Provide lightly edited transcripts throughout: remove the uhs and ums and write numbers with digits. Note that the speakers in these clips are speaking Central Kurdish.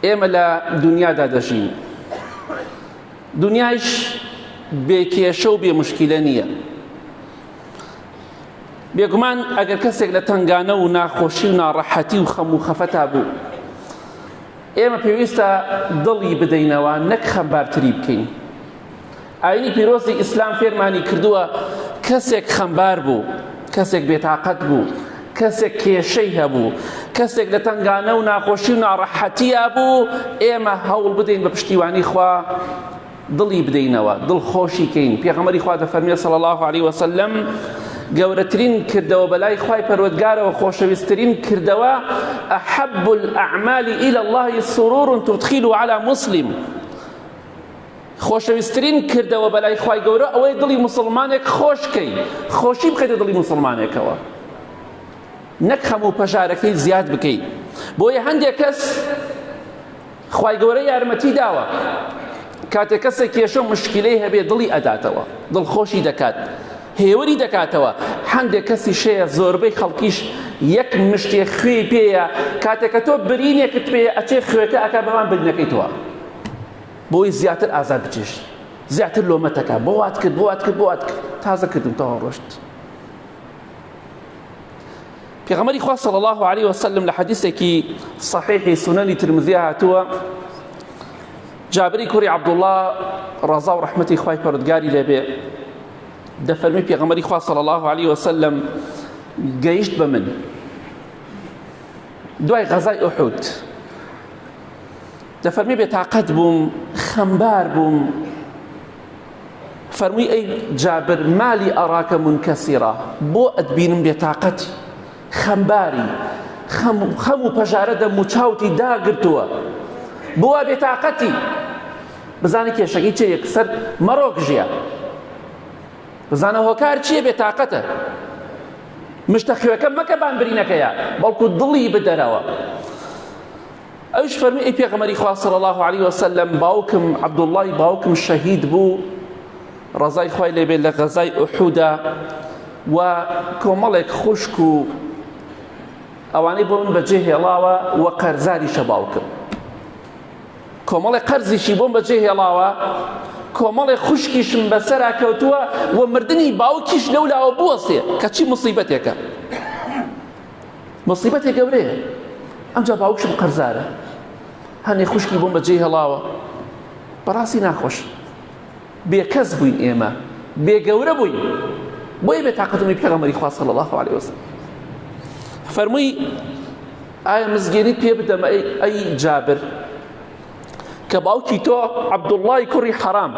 ئێمە لە دنیادا دەژین، دنیایش بێکێشە و بێ مشکلە نییە. بێگومان ئەگەر کەسێک لە تەنگانە و ناخۆشی و ناڕەحەتی و خەم و خەفەتا بوو، ئێمە پێویستە دڵی بدەینەوە، نەک خەمبارتری بکەین. ئاینی پیرۆزی ئیسلام فێرمانی کردووە کەسێک خەمبار بوو، کەسێک بێتاقەت بوو، کەسێک کێشەی هەبوو، کەسێک لە تەنگانە و ناخۆشی و ناڕەحەتیە بوو، ئێمە هەوڵ بدەین بە پشتیوانی خوا دڵی بدەینەوە، دڵخۆشی کەین. پێغەمبەری خوا دەفەرمێ صلی الله علیه وسلم گەورەترین کردەوە بەلای خوای پەروەردگارەوە، خۆشەویستترین کردەوە ئەحەب الأعمال إلى الله سرور تدخل على مسلم. خۆشەویستترین کردەوە بەلای خوای گەورە ئەوەی دڵی مسلمانێک خۆشکەی، خۆشی بخەیتە دڵی مسلمانێکەوە، نەک خەم و پەژارەکەی زیاد بکەیت. بۆیە هەندێک کەس خوای گەورە یارمەتی داوە کاتێک کەسێک کێشە و مشکلەی هەبێ دڵی ئەداتەوە، دڵخۆشی دەکات، هێوری دەکاتەوە. هەندێک کەسی شەیە زۆربەی خەڵکیش یەک مشتێک خوێی پێیە، کاتێککە تۆ برینێکت پێیە ئەچێ خوێەکە ئەکا بەمان برینەکەی تۆوە، بۆی زیاتر ئازار بچێش، زیاتر لۆمەتەکە، بۆ وات کرد، بۆ وات کرد، بۆ وات کرد، تازە کردم تەواو ڕۆشت. پێغەمبەری خوا صلی الله علیه وسلم لە حەدیثێکی صحیحی سونەنی ترمذیە هاتووە، جابری کوڕی عەبدوڵڵاه ڕەزا و ڕەحمەتی خوای پەروەردگاری لێبێ دەفەرمی پێغەمبەری خوا صلی الله علیه وسلم گەیشت بە من دوای غەزای ئوحود، دەفەرمی بێتاقەت بووم، خەمبار بووم. فەرمووی ئەی جابر مالی ئەڕاکە منکەسیرە، بۆ ئەتبینم بێتاقەتی، خەمباری، خەم و پەژارە دەم و چاوتی داگرتووە، بۆ بێتاقەتی. بزانێ کێشەکەی چێ، یەکسەر مەڕۆک ژیە، بزانە هۆکار چییە، بێتاقەتە. مشتە خوێەکە مەکە بانبرینەکەیە، بەڵکو دڵی بدەرەوە. ئەوش فەرمی ئەی پێغەمبەری خوا صلی الله علیه وسلم باوکم عەبدوڵڵای باوکم شەهید بوو، ڕەزای خوای لێبێ لە غەزای ئوحودا، و کۆمەڵێک خوشک و ئەوانەی بۆ من بەجێ هێڵاوە و قەرزاریشە باوکم، کۆمەڵێک قەرزیشی بۆم بەجێ هێڵاوە، کۆمەڵێک خوشکیشم بەسەرا کەوتووە، و مردنی باوکیش لەولاوە بوەستێ کە چی مصیبەتێکە، مصیبەتێک گەورەیە. ئەمجا باوکشم قەرزارە، هەنێ خوشکی بۆم بەجێ هێڵاوە، بەڕاستی ناخۆش، بێکەس بووین ئێمە، بێگەورە بووین. بۆیە بێتاقەتمی پێغەمبەری خوا صلی الله علیه وسلم فەرمووی ئایا مزگێنیت پێ بدەم ئەی جابر کە باوکی تۆ عەبدوڵڵای کوڕی حەرام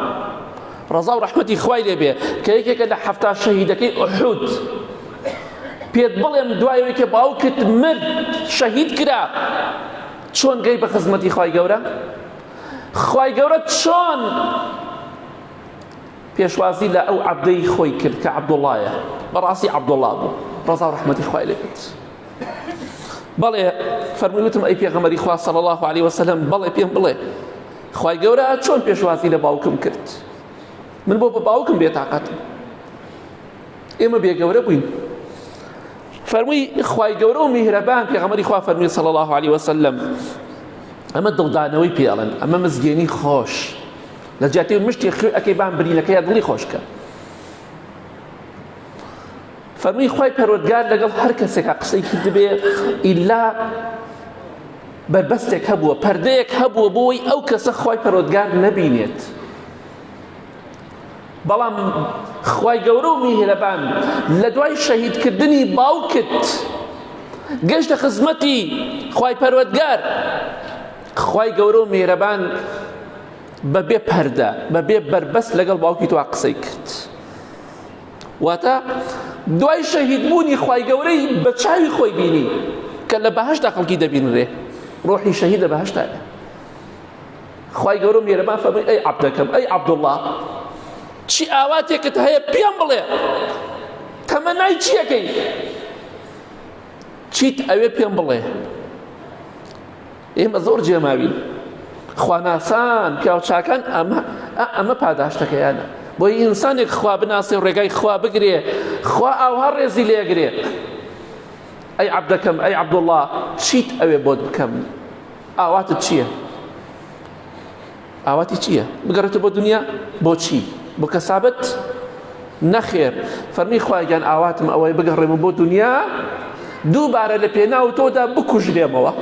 ڕەزا و ڕەحمەتی خوای لێبێ کە یەکێکە لە 70 شەهیدەکەی ئوحود، پێت بڵێم دوایەوەی کە باوکت مرد شەهید کرا، چۆن گەی بە خزمەتی خوای گەورە؟ خوای گەورە چۆن پێشوازی لە ئەو عەبدەی خۆی کرد کە عەبدوڵڵایە، بەڕاستی عەبدوڵڵا بوو ڕەزا و ڕەحمەتی خوای لێبێت. بەڵێ فەرمووی وتم ئەی پێغەمبەری خوا صلی الله علیه وسلم بەڵێ پێم بڵێ خوای گەورە چۆن پێشوازی لە باوکم کرد؟ من بۆ بە باوکم بێتاقەتم، ئێمە بێگەورە بووین. فەرمووی خوای گەورە و میهرەبان پێغەمبەری خوا فەرمووی صلی الله علیه وسلم ئەمە دڵدانەوەی پێڵێن، ئەمە مزگێنی خۆش، لە جیاتی مشتی خوێ ئەکەی بان برینەکەیە دڵی خۆشکە. فەرمووی خوای پەروەردگار لەگەڵ هەر کەسێکە قسەی کردبێ ئیلا بربەستێک هەبووە، پەردەیەک هەبووە بۆی ئەو کەسە خوای پەروەردگار نەبینێت. بەڵام خوای گەورە و میهرەبان لە دوای شەهیدکردنی باوکت گەشتە خزمەتی خوای پەروەردگار، خوای گەورە و میهرەبان بەبێ پەردە بەبێ بربەست لەگەڵ باوکی تۆ قسەی کرد. واتە دوای شەهیدبوونی خوای گەورەی بە چاوی خۆی بینی کە لە بەهەشتا خەڵکی دەبینرێ، ڕۆحی شەهید لە بەهەشتایە. خوای گەورە و میهرەبان فەرمووی ئەی عەبدەکەم، ئەی عەبدوڵڵا، چی ئاواتێکت هەیە پێم بڵێ، تەمەنای چیەکەی، چیت ئەوێ پێم بڵێ. ئێمە زۆر جێماوین، خواناسان پیاوچاکان ئەمە پاداشتەکەیانە. بۆی ئینسانێک خوا بناسێ و ڕێگای خوا بگرێ، خوا ئاوها ڕێزی لێگرێ. ئەی عەبدەکەم، ئەی عەبدوڵڵا، چیت ئەوێ بۆت بکەم، ئاواتت چییە؟ ئاواتی چییە؟ بگەڕێتەوە بۆ دنیا بۆچی؟ بۆ کەسابەت؟ نەخێر. فەرمی خوایگیان ئاواتم ئەوەی بگەڕێمە بۆ دنیا دووبارە لە پێناو تۆدا بکوژرێمەوە،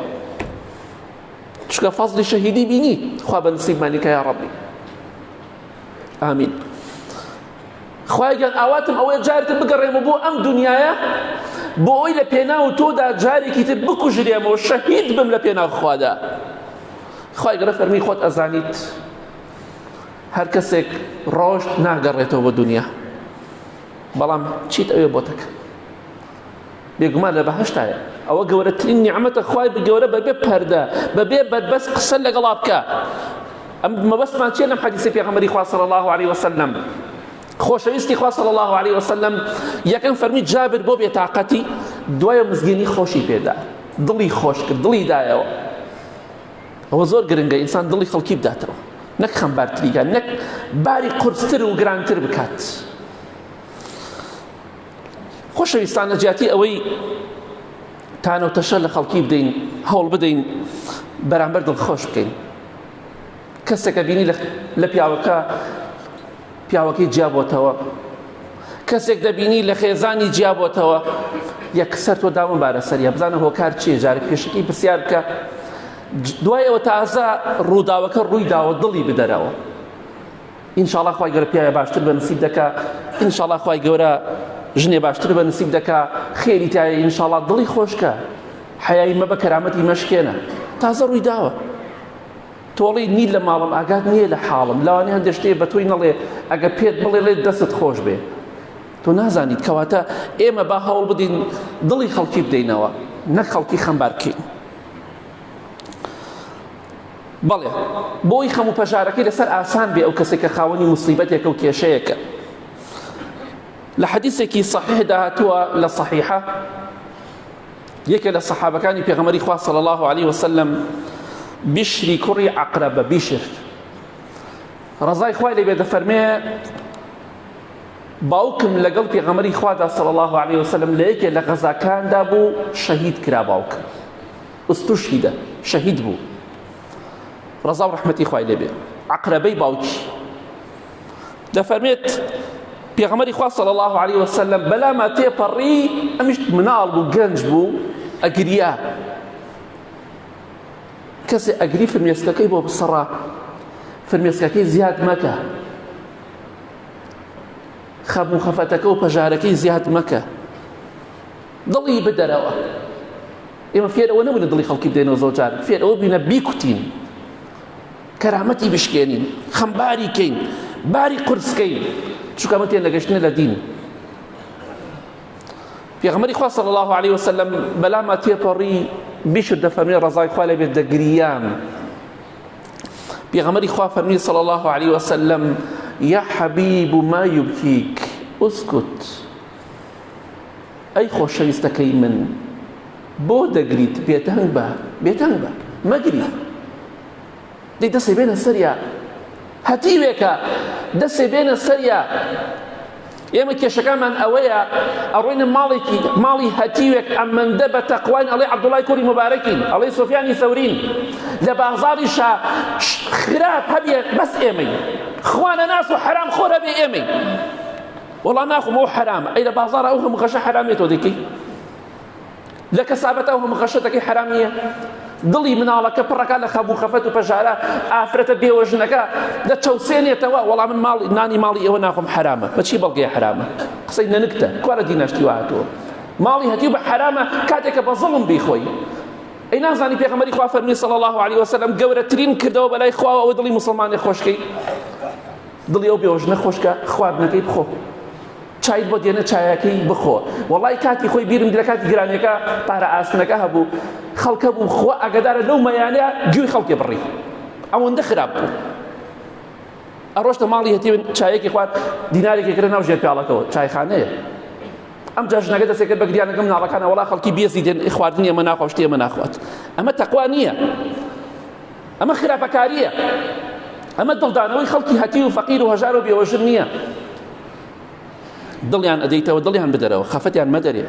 چکە فەزلی شەهیدی بینی. خوا بە نسیبمانی کە یا ڕەبی. ئامین. خوایگیان ئاواتم ئەوەی جارێتر بگەڕێمە بۆ ئەم دنیایە بۆ ئەوەی لە پێناو تۆدا جارێکی تر بکوژرێمەوە، شەهید بم لە پێناو خوادا. خوای گەورە فەرمی خۆت ئەزانیت هەر کەسێک ڕۆژ ناگەڕێتەوە بۆ دنیا، بەڵام چیت ئەوێ بۆتەکە بێگومان لە بەهەشتایە. ئەوە گەورەترین نیعمەتە خوای گەورە بەبێ پەردە بەبێ بەربەست قسە لەگەڵا بکە. ئەم مەبەستمان چیە لەم حەدیثی پێغەمبەری خوا صلی الله علیه وسلم؟ خۆشەویستی خوا صلی الله علیه وسلم یەکەم فەرمی جابر بۆ بێتاقەتی، دوایە مزگینی خۆشی پێدا، دڵی خۆش کرد، دڵی دایەوە. ئەوە زۆر گرنگە ئینسان دڵی خەڵکی بداتەوە، نەک خەمبارتریکە، نەک باری قورستر و گرانتر بکات. خۆشەویستان نەجاتی ئەوەی تانەوتەشە لە خەڵکی بدەین، هەوڵ بدەین بەرامبەر دڵخۆش بکەین. کەسێکە بینی لە پیاوەکەی جیابۆتەوە، کەسێک دەبینی لە خێزانی جیابۆتەوە، یەکسەر تۆ دامەبارە سەریە بزانە هۆکار چیە، جارێک پێشەکەی پرسیار بکە، دوایەوە تازە ڕووداوەکە ڕووی داوە دڵی بدەرەوە. ئینشاڵڵا خوای گەورە پیاوە باشتر بە نسیب دەکا، ئینشاڵڵا خوای گەورە ژنێ باشتر بە نسیب دەکا، خێری تایە ئینشاڵڵا دڵی خۆشکە، حەیایی مەبە، کەرامەتی مەشکێنە، تازە ڕووی داوە. تۆڵی نیل لە ماڵم ئاگات نییە لە حاڵم، لەوانەیە هەندێک شتێ بە تۆی نەڵێ، ئەگە پێت بڵێ لێ دەست خۆش بێ، تۆ نازانیت. کەواتە ئێمە با هەوڵ بدەین دڵی خەڵکی بدەینەوە، نەک خەڵکی خەمبار بکەین. بەڵێ بۆی خەم و پەژارەکەی لەسەر ئاسان بێ ئەو کەسێک کە خاوەنی موسیبەتێکە و کێشەیەکە. لە حەدیثێکی صحیح داهاتووە لە صحیحە، یەکێک لە سەحابەکانی پێغەمبەری خوا صلی الله علیه وسلم بیشری کوڕی عەقرەبە، بیشر ڕەزای خوای لێ بێ دەفەرمێ باوکم لەگەڵ پێغەمبەری خوادا صلی الله علیه وسلم لە یەکێک لە غەزاکاندا بوو، شەهید کرا باوکم، ئوستوشهیدە، شەهید بوو. ڕەزا و ڕەحمەتی خوای لێ بێ. عەقرەبەی باوکی دەفەرمێت پێغەمبەری خوا صلی الله علیه وسلم بەلاما تێپەڕی، ئەمیش مناڵ بوو، گەنج بوو، ئەگریا. کەسێ ئەگری فرمێسکەکەی بۆ بسەڕا، فرمێسکەکەی زیاد مەکە، خەم و خەفەتەکە و پەژارەکەی زیاد مەکە، دڵی بدەرەوە. ئێمە فێر ئەوە نەبوونە دڵی خەڵکی بدەینەوە زۆر جار، فێر ئەوە بینە بیکوتین، کەرامەتی بشکێنین، خەمباری کەین، باری قورسکەین، چونکە ئەمە تێن لەگەشتنە لە دین. پێغەمبەری خوا صلی الله علیه وسلم بەلاما تێپەڕی، بیشر دەفەرمێ ڕەزای خوا لێ بێت دەگریام. پێغەمبەری خوا فەرمی صلی الله علیه وسلم یا حەبیب ما یبکیک ئوسکوت، ئەی خۆشەویستەکەی من بۆ دەگریت؟ بێتەنگ بە، بێتەنگ بە، مەگری. دەی دەسێ بێنە سەریا، هەتیوێکە دەسێ بێنە سەریا. ئێمە کێشەکانمان ئەوەیە ئەڕۆینە ماڵی هەتیوێک ئەمەندە بە تەقوان، ئەڵێ عەبدوڵای کوڕی مبارەکین، ئەڵێ سۆفیانی ثەورین، لە بازاڕی خراپ هەبێ بەس ئێمەی، خوانە ناس و حرام خۆر هەبێ ئێمەی، وەڵا ناخۆم ئەو حرامە. ئەی لە بازاڕە ئەو هەموو غەشە حرامێتەوە دەکەی، لە کەسابەتە ئەو هەموو غەشەتەکەی حرام نییە. دڵی مناڵەکە پڕەکە لە خەم و خەفەت و پەژارە، ئافرەتە بێوەژنەکە دەچەوسێنێتەوە، وەڵام من نانی ماڵی ئێوە ناخۆم حرامە. بەچی بەڵگەیە حرامە؟ قسەی نەنکتە، کوارە دیناشتی وهاتووە. ماڵی هەتیو بە حرامە کاتێکە بە زڵم بیخۆی. ئەی نازانی پێغەمبەری خوا فەرمی صلی الله علیه وسلم گەورەترین کردەوە بەلای خواوە ئەوە دڵی موسڵمانێ خۆشکەی، دڵی ئەو بێوەژنە خۆشکە، خواردنەکەی بخۆ، چایت بۆ دێنە چایەکەی بخۆ. وەڵای کاتی خۆی بیرم لە کاتی گرانیەکە پارە ئاستنەکە هەبوو، خەڵکە بوو خۆ ئەگەدارە لەو مەیانەیە گوێی خەڵکێ بڕی، ئەوەندە خراپ بوو. ئەڕۆشتە ماڵی هەتیو چایەکی خوارد، دینارێکی کرد ناو ژێر پیاڵەکەەوە، چایخانەیە. ئەم جاژنەکە دەسێکرد بە گریانەکە مناڵەکانە، وەڵا خەڵکی بێزی دێن خواردنی ئەمە ناخوا، شتێ ئەمە ناخوات. ئەمە تەقوا نییە، ئەمە خراپەکاریە، ئەمە دڵدانەوەی خەڵکی هەتی و فەقیر و هەژار و بێوەژن نییە. دڵیان ئەدەیتەوە، دڵیان بدەرەوە، خەفەتیان مەدەرێ.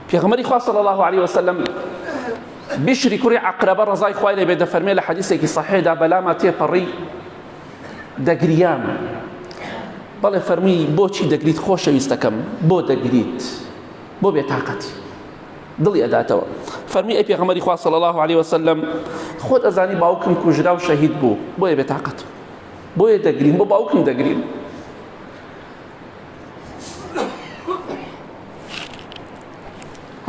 پێغەمبەری خوا صلی الله علیه وسلم بشری کوڕی عەقرەبە ڕەزای خوای لێ بێ دەفەرمێ لە حەدیثێکی صەحیحدا بەلامە تێپەڕی دەگریام بەڵێ فەرمووی بۆچی دەگریت خۆشەویستەکەم بۆ دەگریت بۆ بێتاقەتی دڵی ئەداتەوە فەرمووی ئەی پێغەمبەری خوا صلی الله علیه وسلم خۆت ئەزانی باوکم کوژرا و شەهید بوو بۆیە بێتاقەت بۆیە دەگریم بۆ باوکم دەگریم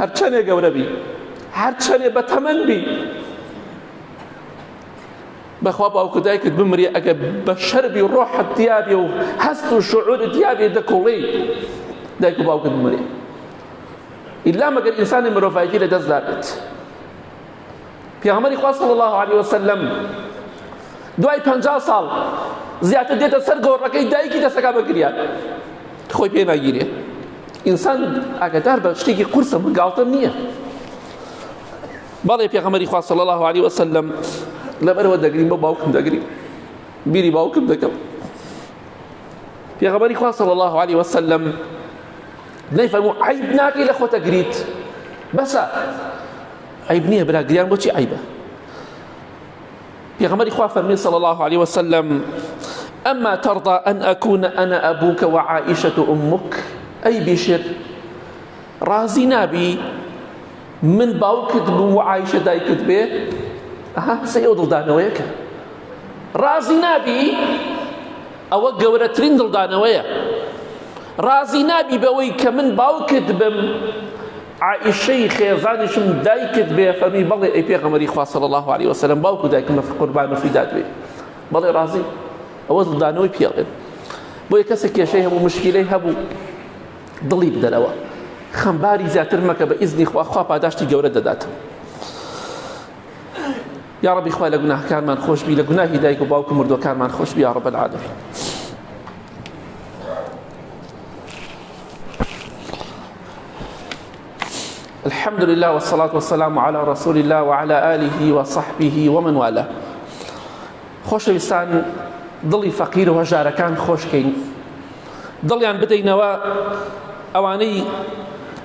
هەرچەندێ گەورە بی هەرچەندێ بەتەمەن بی بەخوا باوکت دایکت بمرێ ئەگە بە شەربی ڕۆحت دیابێ و هەست و شعورت دیابێ دەکوڵی دایک و باوکت بمرێ ئیلا مەگەر ئینسانی مرۆڤایەتی لە دەستدا بێت پێغەمبەری خوا صلی الله علیه وسلم دوای 50 ساڵ زیاتر دێتە سەر گۆڕەکەی دایکی دەسەکا بە گریان خۆی پێ ناگیرێ ئینسان ئاگادار بە شتێکی قورسە مگاڵتە نییە بەڵێ پێغەمبەری خوا صلی الله علیه وسلم لەبەرەوە دەگرین بۆ باوکم دەگرین بیری باوکم دەکەم پێغەمبەری خوا صلی الله علیه وسلم نەیفەرموو عەیب ناکەی لە خۆت ئەگریت بەسە عیب نییە برا گریان بۆچی عیبە پێغەمبەری خوا فەرمی صلی الله علیه وسلم أما ترضى أن أكون أنا أبوك وعائشة أمك أي بشر رازي نابي من باوكت بو وعائشة دايكت بي سيودل دانويك رازي نابي أو قورترين دل دانويك رازي نابي بوي كمن باوكت بم عائشەی خێزانیشم دایکت بێ فەرمی بەڵێ ئەی پێغەمبەری خوا صلی الله علیه وسلم باوک و دایکم قوربان فیدات بێ بەڵێ ڕازی ئەوە دڵدانەوەی پێڵێن بۆیە کەسێک کێشەی هەبوو مشکلەی هەبوو دڵی بدەرەوە خەمباری زیاتر مەکە بە ئیزنی خوا پاداشتی گەورە دەداتەوە یا ربی خوا لە گوناهکارمان خۆش بی لە گوناهی دایک و باوک و مردووەکانمان خۆش بی یا رب العالمین الحمد لله والصلاة والسلام على رسول الله وعلى آله وصحبه ومن والاه خۆشەویستان دڵی فەقیر و هەژارەکان خۆشکەین دڵیان بدەینەوە ئەوانەی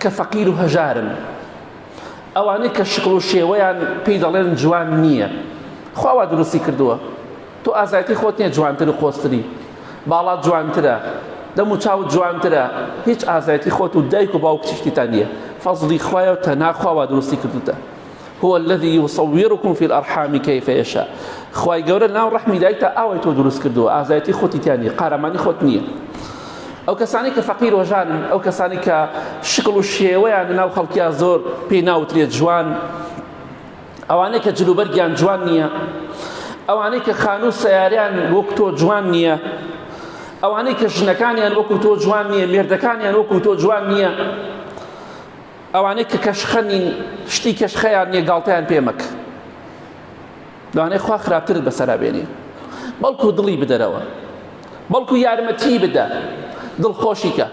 کە فەقیر و هەژارن ئەوانەی کە شکڵ و شێوەیان پێی دەڵێن جوان نییە خوا دروستی کردووە تۆ ئازایەتی خۆت نییە جوانتر و خۆستری باڵات جوانترە دەم و چاوت جوانترە هیچ ئازایەتی خۆت و دایک و باوک تشتیتان نییە فەزڵی خوایە و تەنها خوا دروستی کردوتە هو الذي يصوركم في الأرحام كيف يشاء خوای گەورە ناو ڕەحمی دایکدا ئاوای تۆ دروست کردووە ئازایەتی خۆتی تیان نییە قارەمانی خۆت نییە ئەو کەسانی کە فەقیر و هەژارن ئەو کەسانی کە شکڵ و شێوەیان ناو خەڵکیان زۆر پێی ناوترێت جوان ئەوانەی کە جلوبەرگیان جوان نییە ئەوانەی کە خانوو سەیاریان وەک تۆ جوان نییە ئەوانەی کە ژنەکانیان وەکو تۆ جوان نییە مێردەکانیان وەکو تۆ جوان نییە ئەوانەی کە کەشخەنین شتی کەشخەیان نییە گاڵتەیان پێ مەکە لەوانەیە خوا خراپترت بەسەرا بێنێ بەڵکو دڵی بدەرەوە بەڵکو یارمەتی بدە دڵخۆشی کە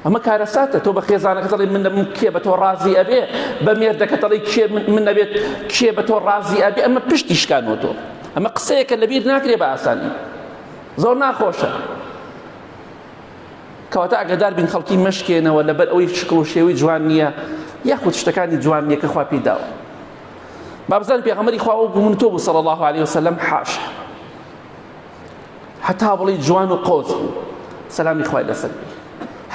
ئەمە کارەساتە تۆ بە خێزانەکە دەڵێ من کێ بە تۆ ڕازی ئەبێ بە مێردەکە دەڵێ کێ من نەبێت کێ بە تۆ ڕازی ئەبێ ئەمە پشتی شکانەوە تۆ ئەمە قسەیەکە لەبیر ناکرێ بە ئاسانی زۆر ناخۆشە کەواتە ئاگادار بین خەڵکی مەشکێنەوە لەبەر ئەوەی شکڵ و شێوەی جوان نییە یاخود شتەکانی جوان نییە کە خوا پێی داوە بابزان پێغەمبەری خوا وەکو من تۆ بوو صلی الله علیه وسلم حاشا هەتا بڵی جوان و قۆز بوو سەلامی خوای لەسەر بێ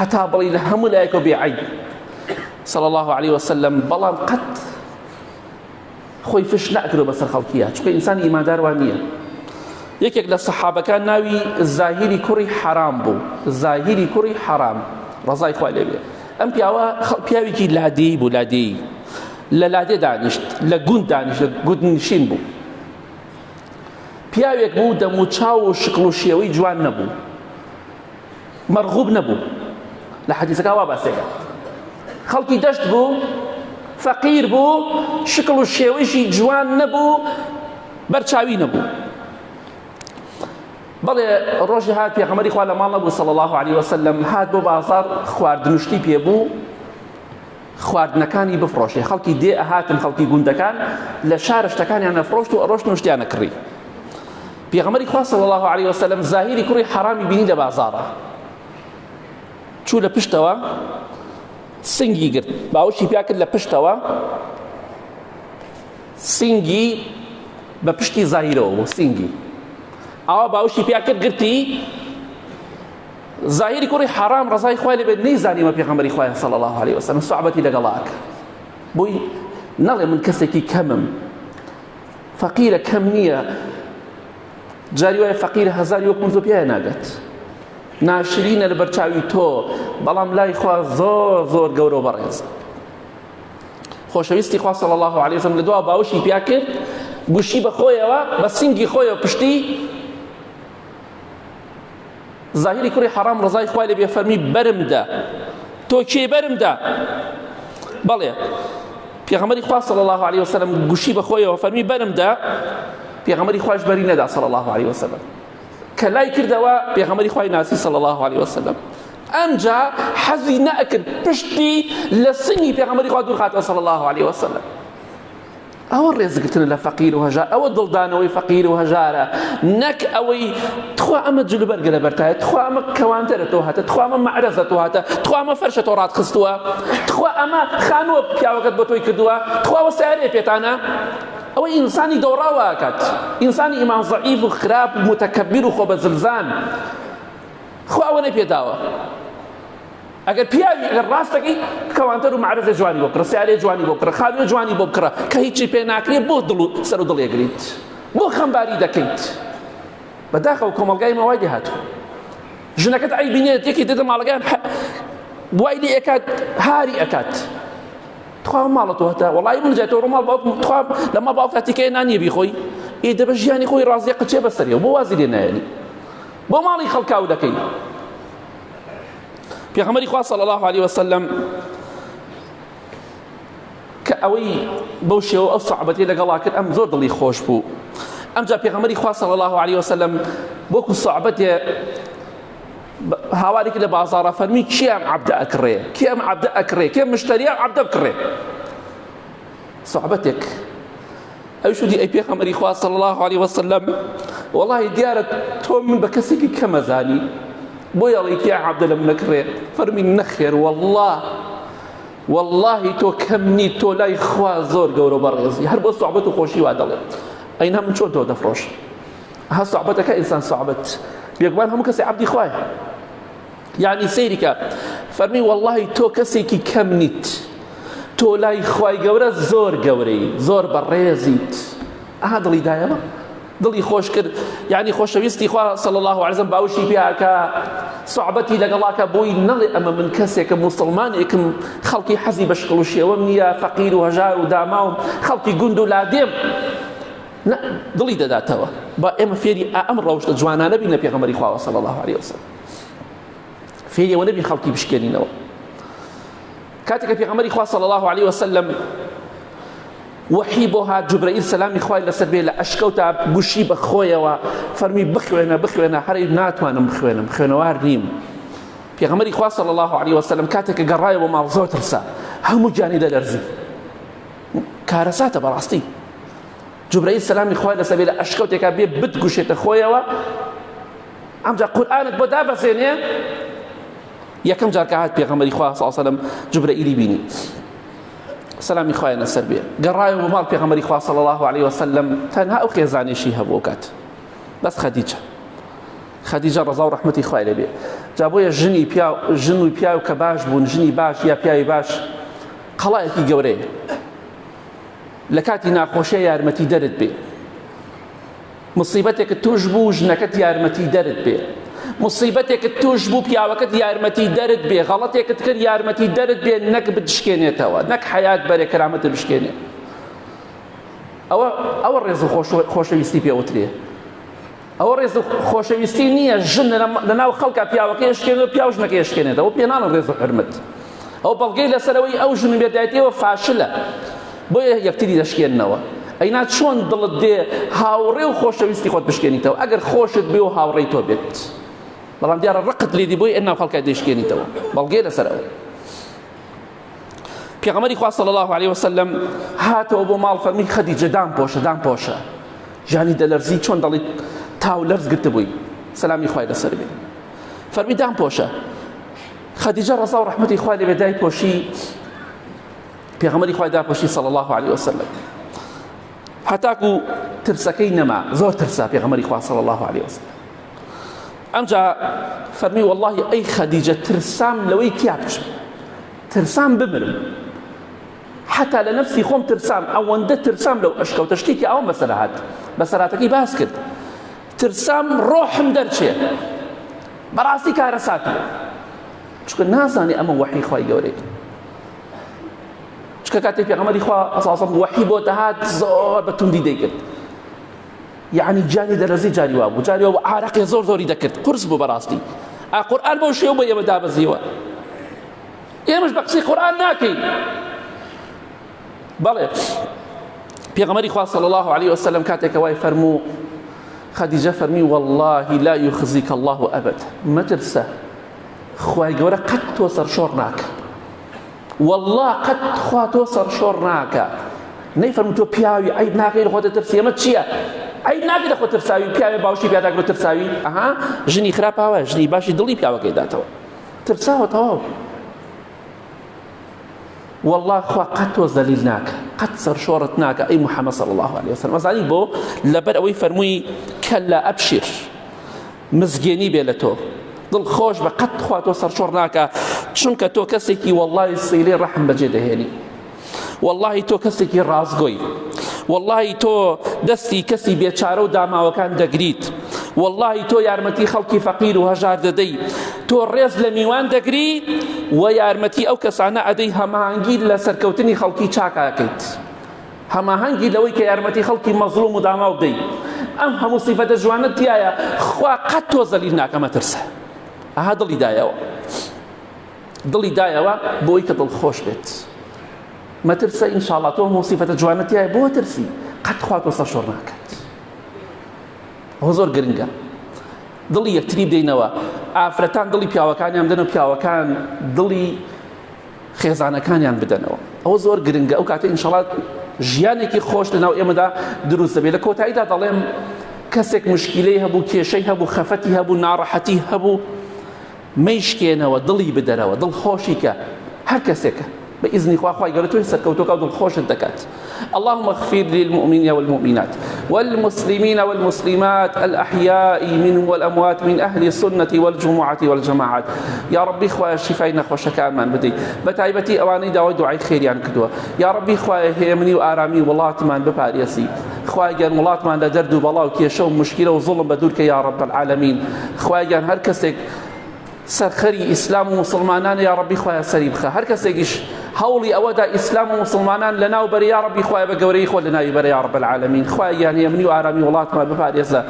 هەتا بڵی لە هەموو لایەکەوە بێعەیب صلی الله علیه وسلم بەڵام قەت خۆی فش نەکردو بەسەر خەڵکیە چونکە ئینسانی ئیماندار وان نییە یەکێک لە سەحابەکان ناوی زاهیری کوڕی حەرام بوو زاهیری کوڕی حەرام ڕەزای خوای لێ بێ ئەم پیاوە پیاوێکی لادێی بوو لادێی لە لادێ دانیشت لە گوند دانیشت گوند نشین بوو پیاوێک بوو دەم و چاو و شکڵ و شێوەی جوان نەبوو مەرغوب نەبوو لە حەدیثەکە وا باسێکە خەڵکی دەشت بوو فەقیر بوو شکڵ و شێوەیشی جوان نەبوو بەرچاوی نەبوو بەڵێ ڕۆژی هات پێغەمبەری خوا لە ماڵ نەبوو صلی الله علیه وسلم هات بۆ بازاڕ خواردنوشتی پێبوو خواردنەکانی بفرۆشێ خەڵکی دێ ئەهاتن خەڵکی گوندەکان لە شارە شتەکانیان نەفرۆشت و ئەڕۆشتن و شتیان نەکڕی پێغەمبەری خوا صلی الله علیه وسلم زاهیری کوڕی حەرامی بینی لە بازاڕە چوو لە پشتەوە سنگی گرت باوشی پیا کرد لە پشتەوە سنگی بە پشتی زاهیرەوە بۆ سنگی ئەوە باوشی پیا کرد گرتی زاهیری کوڕی حرام ڕزای خوای لێ بێت نەیزانیمە پێغەمبەری خوایە صلی الله علیه وسلم سوحبەتی لەگەڵاکە بۆی نەڵێ من کەسێکی کەمم فەقیرە کەم نییە جاری وایە فەقیرە هەزاری وەک من زۆر پیایە ناگات ناشرینە لە بەرچاوی تۆ بەڵام لای خوا زۆر زۆر گەورە و بەڕێز خۆشەویستی خوا صلی الله علیه وسلم لە دوا باوشی پیا کرد گوشی بە خۆیەوە بە سنگی خۆیەوە پشتی زاهیری کوڕی حرام ڕزای خوای لێ بێ فەرمی بەرمدا تۆ کێ بەرمدا بەڵێ پێغەمبەری خوا صلی الله علیه وسلم گوشی بە خۆیەوە فەرمی بەرمدا پێغەمبەری خوایش بەری نەدا صلی الله علیه وسلم کە لای کردەوە پێغەمبەری خوای ناسی صلی الله علیه وسلم ئەمجا حەزی نەئەکرد پشتی لە سنگی پێغەمبەری خوا دوور خاتەوە صلی الله علیه وسلم ئەوە ڕێزگرتن لە فەقیر و هەژار ئەوە دڵدانەوەی فەقیر و هەژارە نەک ئەوەی تخوا ئەمە جلوبەرگە لە بەرتایە تخوا ئەمە کەوانتەرە تۆ هاتە تخوا ئەمە مەعرەزە تۆ هاتە تخوا ئەمە فەرشە تۆ ڕاتخستووە تخوا ئەمە خانووە پیاوەکەت بۆ تۆی کردووە تخوا ئەوە سیارەیە پێتانە ئەوە ئینسانی دۆڕاوە ئەکات ئینسانی ئیمان زەعیف و خراپ و متەکەبیر و خۆ بە زلزان خوا ئەوە نەپێداوە ئەگەر پیاوی ئەگەر ڕاستەکەی کەوانتەر و مەعرەزە جوانی بۆ بکڕە سیارەیە جوانی بۆ بکڕە خانووە جوانی بۆ بکڕە کە هیچی پێ ناکرێت بۆ دڵ و سەر و دڵێگریت بۆ خەمباری دەکەیت بەداخەوە کۆمەڵگای مەوای دێهاتوو ژنەکەت عەیبینێت یەکی دێتە ماڵەکەیان وای لێ ئەکات هاری ئەکات تخوا ماڵە تۆ هەتا وەڵی من جاتەوە ڕۆماڵ باوکم تخوا لە ماڵ باوکات تیکەیە نانیە بیخۆی ئێ دەبە ژیانی خۆی ڕازیە قچێ بەسەریەوە بۆ وازی لێ نایەنی بۆ ماڵی خەڵکاو دەکەی پێغەمبەری خوا صلی الله علیه وسلم کە ئەوەی بەو شێوە ئەو سوحبەتەی لەگەڵا کرد ئەم زۆر دڵی خۆش بوو ئەمجا پێغەمبەری خوا صلی الله علیه وسلم بۆکو سوحبەتێ هاواری کرد لە بازاڕە فەرمی کێ ئەم عەبدە ئەکڕێ کێ ئەم عەبدە ئەکڕێ کێ مشتەریە عەبدە بکڕێ سوحبەتێک ئەویش وتی ئەی پێغەمبەری خوا صلی الله علیه وسلم وەڵاهی دیارە تۆ من بە کەسێکی کەمەزانی بۆ یاڵی کێ عەبدە لە من ئەکڕێ فەرمی نەخێر والله تۆ کەم نیت تۆ لای خوا زۆر گەورە و بەڕێزی هەر بۆ سوحبەت و خۆشی وا دەڵێ ئەینا من چۆن تۆ دەفرۆش ها سوحبەتەکە ئینسان سوحبەت بێگومان هەموو کەسێ عەبدی خوایە یعنی سەیریکە فەرمی والله تۆ کەسێکی کەم نیت تۆ لای خوای گەورە زۆر گەورەی زۆر بەڕێزیت ئەها دڵی دایەوە دڵی خۆش کرد یعنی خۆشەویستی خوا صلی الله علیه وسلم باوشی پیاکە سوحبەتی لەگەڵاکە بۆی نەڵێ ئەمە من کەسێکم موسڵمانێکم خەڵکی حەزی بە شقڵ و شێوەم نییە فەقیر و هەژار و داماوم خەڵکی گوند و لادێم دڵی دەداتەوە با ئێمە فێری ئەم ڕەوشتە جوانانە بین لە پێغەمبەری خوا صلی الله علیه وسلم فێری ئەوە نەبین خەڵکی بشکێنینەوە کاتێککە پێغەمبەری خوا صلی الله علیه وسلم وحی بۆ هات جوبرەئیل سەلامی خوای لەسەر بێ لە ئەشکەوتا گوشی بە خۆیەوە فەرمی بخوێنە هەرەی ناتوانم بخوێنم خوێنەوار نیم پێغەمبەری خوا صلی الله علیه وسلم کاتێککە گەڕایەوە ماڵ زۆر ترسا هەموو جانی دەلەرزی کارەساتە بەڕاستی جوبرەئیل سەلامی خوای لەسەر بێ لە ئەشکەوتێکا بێ بتگوشێتە خۆیەوە ئەمجا قورئانت بۆ دابەزێنێ یەکەم جار کە هات پێغەمبەری خوا صلی الله علیه وسلم جوبرەئیلی بینی سلامی خوای لەسەر بێ گەڕایەوە بۆ ماڵ پێغەمبەری خوا صلی الله علیه وسلم تەنها ئەو خێزانێشی هەبوو کات بەس خەدیجە ڕەزا و ڕەحمەتی خوای لێ بێ جا بۆیە ژن و پیاو کە باش بوون ژنی باش یا پیاوی باش قەڵایەکی گەورەیە لە کاتی ناخۆشیە یارمەتی دەرت بێ مصیبەتێکت توش بوو ژنەکەت یارمەتی دەرت بێ مصیبەتێکت توش بوو پیاوەکەت یارمەتی دەرت بێ غەڵەتێکت کرد یارمەتی دەرت بێ نەک بتشکێنێتەوە نەک حەیات بەرێ کەرامەتت بشکێنێ ئەوە ڕێز و خۆشەویستی پێوترێ ئەوە ڕێز و خۆشەویستی نییە ژن لەناو خەڵکا پیاوەکە یشکێنێت و پیاو ژنەکە یشکێنێتەوە ئەوە پێناڵە ڕێز و حرمەت ئەو بەڵگەی لەسەرەوەی ئەو ژن بێدایەتیەوە فاشلە بۆیە یەکتری دەشکێننەوە ئەینا چۆن دڵت دێ هاوڕێ و خۆشەویستی خۆت بشکێنیتەوە ئەگەر خۆشت بێ و هاوڕێی تۆ بێت بەڵام دیارە ڕقت لێدی بۆی ئەناو خەڵکای دەیشکێنیتەوە بەڵگەی لەسەرەوە پێغەمبەری خوا صلی الله علیه وسلم هاتەوە بۆ ماڵ فەرمی خەدیجە دامپۆشە ژانی دەلەرزی چۆن دەڵی تاو لەرز گرتبووی سەلامی خوای لەسەر بێ فەرمی دامپۆشە خديجة رضا ورحمة إخواني بداية بوشي پێغەمبەری خوای داپۆشی صلى الله عليه وسلم هەتاکو ترسەکەی نەما زۆر ترسا پێغەمبەری خوا صلى الله عليه وسلم ئەمجا فەرمی والله ئەی خەدیجە ترسام لەوەی تیا بچم ترسام بمرم حتى لە نەفسی خۆم ترسام ئەوەندە ترسام لەو ئەشکەوتە شتێکی ئەوم بەسەرهات بەسەرهاتەکەی باس کرد ترسام ڕۆحم دەرچێ بەڕاستی کارە ساتم چونکە نازانێ ئەمە وەحی خوای گەورەی چکە کاتێک پێغەمبەری خوا ئەساسەن وەحی بۆ دەهات زۆر بە توندی دەیکرد یعنی جانی دەرەزی جاری وا بوو جاری وا بوو عارەقی زۆر زۆری دەکرد قورس بوو بەڕاستی قورئان بەو شێوە بۆ ئێمە دابەزیوە ئێمەش بە قسەی قورئان ناکەین بەڵێ پێغەمبەری خوا صلی الله عليه وسلم کاتێک وای فەرموو خەدیجە فەرمی والله لا يخزيك الله أبدا مەترسە خوای گەورە قەت تۆ سەرشۆڕ ناکە والله قەت خوا تۆ سەرشۆڕ ناکە نەیفەرموو تۆ پیاوی عیب ناکەی لە خۆت دەترسی ئەمە چییە عیب ناکەی لە خۆت ترساوی پیاوی باوشی پیاداگرۆ ترساوی ئەها ژنی خراپاوە ژنی باشی دڵی پیاوەکەی داتەوە ترساوە تەواو والله خوا قەت تۆ زەلیل ناکە قەت سەرشۆڕت ناکە ئەی محەممەد صلی الله عليه وسلم ئەزانی بۆ لەبەر ئەوەی فەرمووی کەلا ئەبشیر مزگێنی بێ لە تۆ دڵخۆش بە قەت خوا تۆ سەرشۆڕ ناکە چونکە تۆ کەسێکی والله سیلەی ڕەحم بەجێ دەهێنی والله تۆ کەسێکی ڕازگۆی والله تۆ دەستی کەسی بێچارە و داماوەکان دەگریت والله تۆ یارمەتی خەڵکی فەقیر و هەژار دەدەی تۆ ڕێز لە میوان دەگری و یارمەتی ئەو کەسانە ئەدەی هەماهەنگی لە سەرکەوتنی خەڵکی چاکاکەیت هەماهەنگی لەوەی کە یارمەتی خەڵکی مەزلوم و داماو بدەیت ئەم هەموو سیفەتە جوانت تایە خوا قەت تۆ زەلیل ناکە مەترسە ئەها دڵی دایەوە دڵی دایەوە بۆی کە دڵخۆش بێت مەترسە ئینشاءڵڵا تۆ هەموو سیفەتە جوانت تایە بۆ ترسی قەت خوا تۆ سەرشۆڕ ناکات ئەوە زۆر گرنگە دڵی یەکتری بدەینەوە ئافرەتان دڵی پیاوەکانیان بدەن و پیاوەکان دڵی خێزانەکانیان بدەنەوە ئەوە زۆر گرنگە ئەو کاتە ئینشاءڵڵا ژیانێکی خۆش لەناو ئێمەدا دروست دەبێت لە کۆتاییدا دەڵێم کەسێک مشکلەی هەبوو کێشەی هەبوو خەفەتی هەبوو ناڕەحەتی هەبوو مەیشکێنەوە دڵی بدەرەوە دڵخۆشی کە هەر کەسێکە بإذن خوای گەورە توی سەرکەوتووە و دڵخۆشت دەکات اللهم اغفر للمؤمنين والمؤمنات والمسلمين والمسلمات الأحياء منهم والأموات من أهل السنة والجمعة والجماعات يا ربي خوای شفای نەخۆشەکانمان بدەی بەتایبەتی ئەوانەی داوای دوعای خێریان کردووە یا ربی خوای هێمنی و ئارامی وڵاتمان بپارێسی خوای گەر وڵاتمان لە دەرد و بەڵا و کێشە و مشکلە و زوڵم بە دوورکە یا رب العالمین خوای گیان هەر کەسێک سەرخەری ئیسلام و مسلمانان یا ربی خوای سەری بخە هەر کەسێکیش هەوڵی ئەوەدا ئیسلام و مسلمانان لەناو بەرە یا ربی خوای بە گەورەی خۆ لەناوی بەرە یا رب العالمین خوای گیان هێمنی و ئارامی وڵاتمان بپارێزە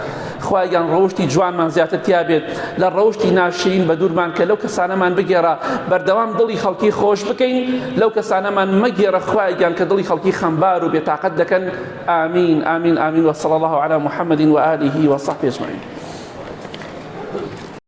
خوای گیان ڕەوشتی جوانمان زیاتر تیا بێت لە ڕەوشتی ناشرین بە دوورمان کە لەو کەسانەمان بگێڕە بەردەوام دڵی خەڵکی خۆش بکەین لەو کەسانەمان مەگێڕە خوای گیان کە دڵی خەڵکی خەمبار و بێتاقەت دەکەن ئامین ئامین ئامین وصلى الله على محمد وآله وصحبه أجمعين